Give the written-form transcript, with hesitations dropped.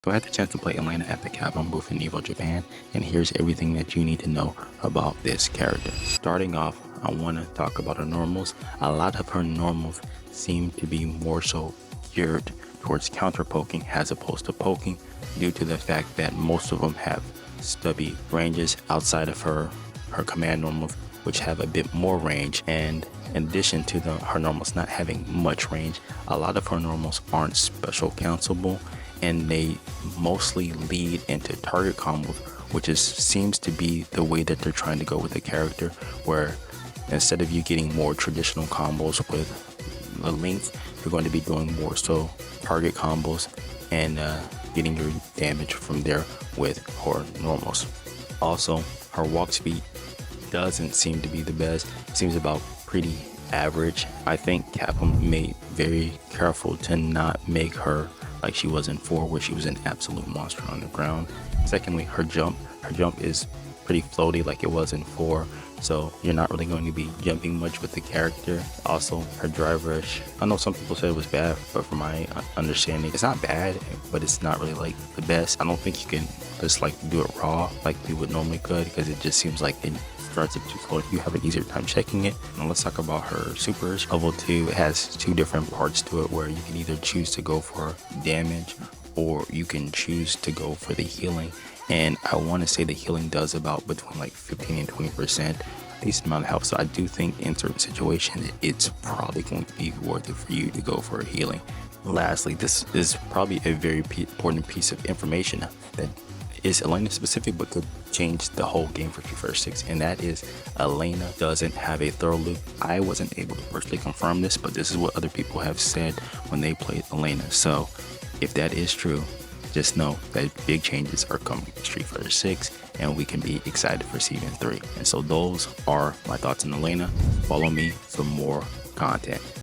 So I had the chance to play Elena at the Capcom booth in Evo, Japan, and here's everything that you need to know about this character. Starting off, I want to talk about her normals. A lot of her normals seem to be more so geared towards counter poking as opposed to poking, due to the fact that most of them have stubby ranges outside of her command normals, which have a bit more range. And in addition to her normals not having much range, a lot of her normals aren't special counselable, and they mostly lead into target combos, which seems to be the way that they're trying to go with the character, where instead of you getting more traditional combos with the length, you're going to be doing more so target combos and getting your damage from there with her normals. Also, her walk speed doesn't seem to be the best. It seems about pretty average. I think Capcom made very careful to not make her like she was in 4, where she was an absolute monster on the ground. Secondly, her jump is pretty floaty like it was in 4, so you're not really going to be jumping much with the character. Also, her drive rush, I know some people said it was bad, but from my understanding, it's not bad, but it's not really like the best. I don't think you can just like do it raw like you would normally could, because it just seems like it starts up too slow. You have an easier time checking it. Now let's talk about her supers. Level 2 has 2 different parts to it, where you can either choose to go for damage or you can choose to go for the healing. And I want to say the healing does about between like 15 and 20% decent amount of health. So I do think in certain situations it's probably going to be worth it for you to go for a healing. Lastly, this is probably a very important piece of information that is Elena specific but could change the whole game for Street Fighter 6, and that is Elena doesn't have a throw loop. I wasn't able to personally confirm this, but this is what other people have said when they played Elena. So if that is true, just know that big changes are coming to Street Fighter 6, and we can be excited for Season 3. And so those are my thoughts on Elena. Follow me for more content.